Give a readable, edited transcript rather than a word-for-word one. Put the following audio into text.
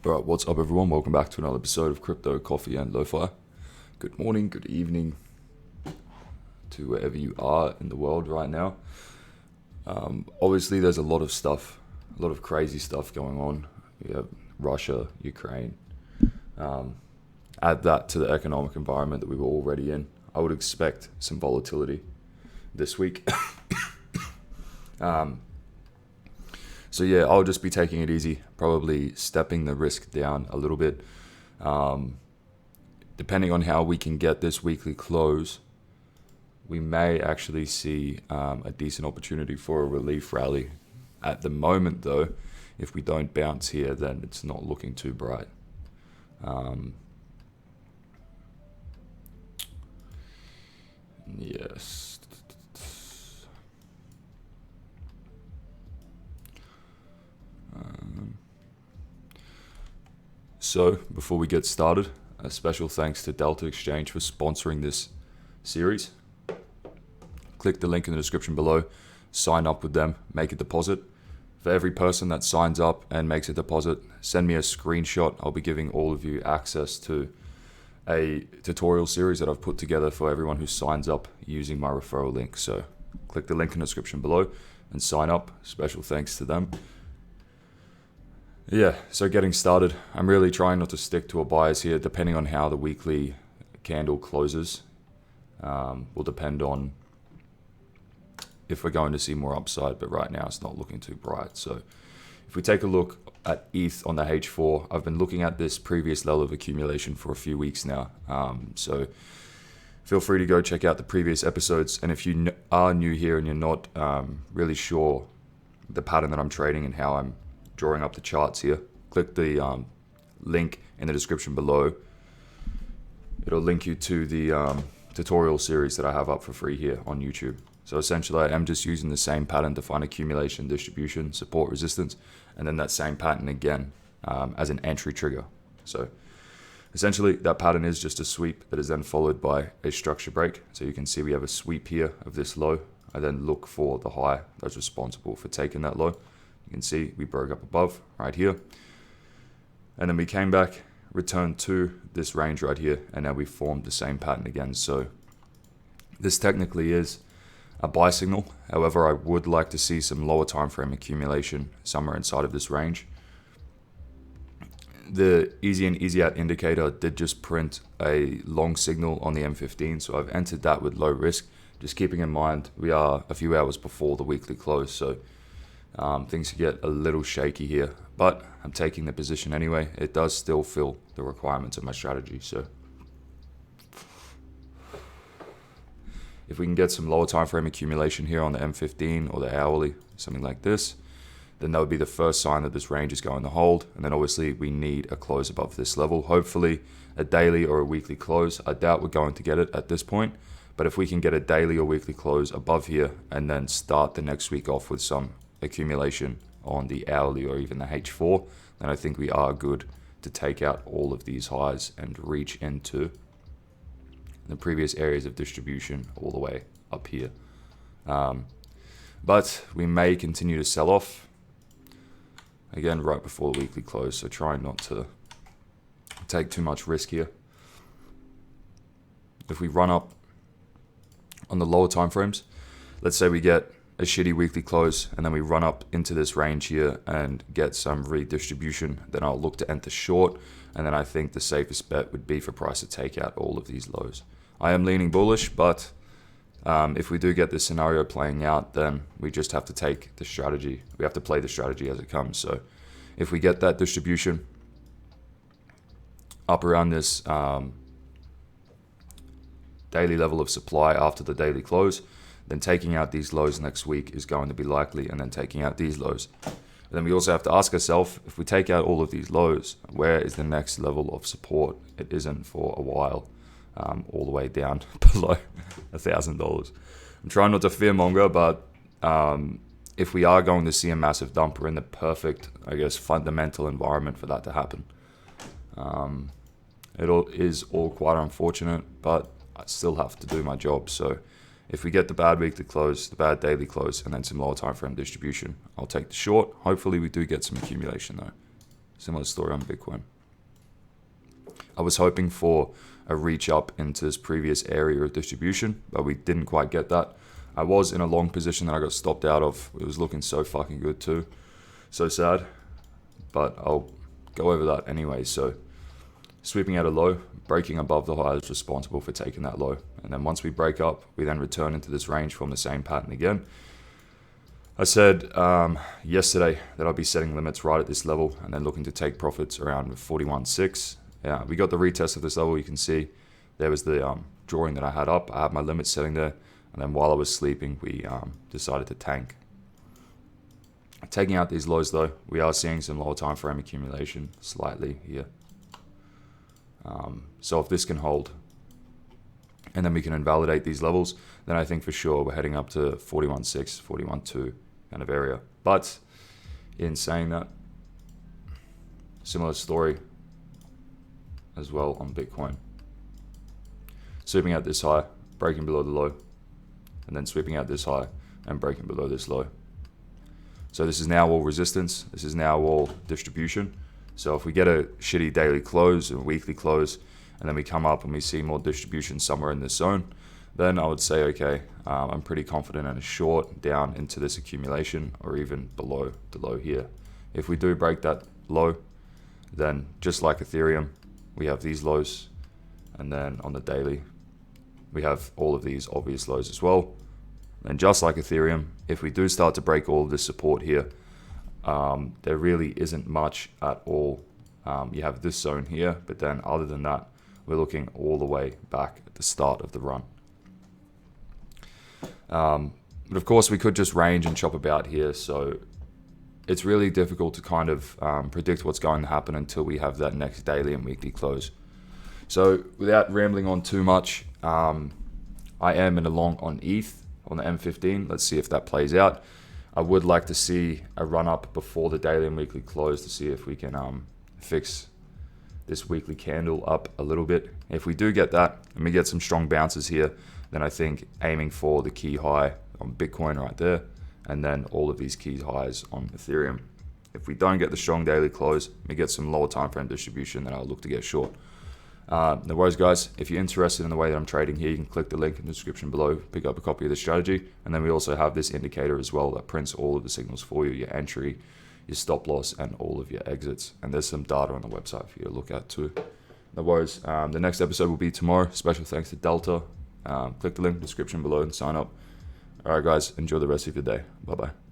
Alright, what's up everyone? Welcome back to another episode of Crypto, Coffee and LoFi. Good morning, good evening to wherever you are in the world right now. Obviously there's a lot of stuff, a lot of crazy stuff going on. We have Russia, Ukraine. Add that to the economic environment that we were already in. I would expect some volatility this week. So yeah, I'll just be taking it easy, probably stepping the risk down a little bit. Depending on how we can get this weekly close, we may actually see a decent opportunity for a relief rally. At the moment though, if we don't bounce here, then it's not looking too bright. Yes. So, before we get started, a special thanks to Delta Exchange for sponsoring this series. Click the link in the description below, sign up with them, make a deposit. For every person that signs up and makes a deposit, send me a screenshot. I'll be giving all of you access to a tutorial series that I've put together for everyone who signs up using my referral link. So, click the link in the description below and sign up. Special thanks to them. Yeah, so getting started, I'm really trying not to stick to a bias here, depending on how the weekly candle closes. Will depend on if we're going to see more upside, but right now it's not looking too bright. So if we take a look at ETH on the H4, I've been looking at this previous level of accumulation for a few weeks now. So feel free to go check out the previous episodes. And if you are new here and you're not really sure the pattern that I'm trading and how I'm drawing up the charts here, click the link in the description below. It'll link you to the tutorial series that I have up for free here on YouTube. So essentially I am just using the same pattern to find accumulation, distribution, support, resistance, and then that same pattern again as an entry trigger. So essentially that pattern is just a sweep that is then followed by a structure break. So you can see we have a sweep here of this low. I then look for the high that's responsible for taking that low. You can see we broke up above right here. And then we came back, returned to this range right here, and now we formed the same pattern again. So this technically is a buy signal. However, I would like to see some lower time frame accumulation somewhere inside of this range. The easy in, easy out indicator did just print a long signal on the M15, so I've entered that with low risk. Just keeping in mind, we are a few hours before the weekly close, so things could get a little shaky here, but I'm taking the position anyway. It does still fill the requirements of my strategy. So if we can get some lower time frame accumulation here on the M15 or the hourly, something like this, then that would be the first sign that this range is going to hold. And then obviously we need a close above this level, hopefully a daily or a weekly close. I doubt we're going to get it at this point, but if we can get a daily or weekly close above here and then start the next week off with some accumulation on the hourly or even the H4, then I think we are good to take out all of these highs and reach into the previous areas of distribution all the way up here. But we may continue to sell off again right before the weekly close, so trying not to take too much risk here. If we run up on the lower time frames, let's say we get a shitty weekly close and then we run up into this range here and get some redistribution, then I'll look to enter short, and then I think the safest bet would be for price to take out all of these lows. I am leaning bullish, but if we do get this scenario playing out, then we just have to take the strategy. We have to play the strategy as it comes. So if we get that distribution up around this daily level of supply after the daily close, then taking out these lows next week is going to be likely, and then taking out these lows. And then we also have to ask ourselves, if we take out all of these lows, where is the next level of support? It isn't for a while, all the way down below $1,000. I'm trying not to fearmonger, but if we are going to see a massive dump, we're in the perfect, I guess, fundamental environment for that to happen. It is all quite unfortunate, but I still have to do my job. So if we get the bad weekly close, the bad daily close, and then some lower time frame distribution, I'll take the short. Hopefully we do get some accumulation though. Similar story on Bitcoin. I was hoping for a reach up into this previous area of distribution, but we didn't quite get that. I was in a long position that I got stopped out of. It was looking so fucking good too. So sad, but I'll go over that anyway. So sweeping out a low, breaking above the high is responsible for taking that low. And then once we break up, we then return into this range from the same pattern again. I said yesterday that I'll be setting limits right at this level and then looking to take profits around 41.6. Yeah, we got the retest of this level. You can see there was the drawing that I had up. I had my limits setting there. And then while I was sleeping, we decided to tank. Taking out these lows though, we are seeing some lower time frame accumulation slightly here. So if this can hold and then we can invalidate these levels, then I think for sure we're heading up to 41.6, 41.2 kind of area. But in saying that, similar story as well on Bitcoin. Sweeping out this high, breaking below the low, and then sweeping out this high and breaking below this low. So this is now all resistance. This is now all distribution. So if we get a shitty daily close and weekly close, and then we come up and we see more distribution somewhere in this zone, then I would say, okay, I'm pretty confident in a short down into this accumulation or even below the low here. If we do break that low, then just like Ethereum, we have these lows, and then on the daily, we have all of these obvious lows as well. And just like Ethereum, if we do start to break all of this support here, there really isn't much at all. You have this zone here, but then other than that, we're looking all the way back at the start of the run. But of course, we could just range and chop about here. So it's really difficult to kind of predict what's going to happen until we have that next daily and weekly close. So without rambling on too much, I am in a long on ETH on the M15. Let's see if that plays out. I would like to see a run up before the daily and weekly close to see if we can fix this weekly candle up a little bit. If we do get that and we get some strong bounces here, then I think aiming for the key high on Bitcoin right there, and then all of these key highs on Ethereum. If we don't get the strong daily close, we get some lower time frame distribution, then I'll look to get short. No worries, guys. If you're interested in the way that I'm trading here, you can click the link in the description below, pick up a copy of the strategy, and then we also have this indicator as well that prints all of the signals for you, your entry, your stop loss, and all of your exits. And there's some data on the website for you to look at too. No worries. The next episode will be tomorrow. Special thanks to Delta. Click the link in the description below and sign up. All right, guys. Enjoy the rest of your day. Bye-bye.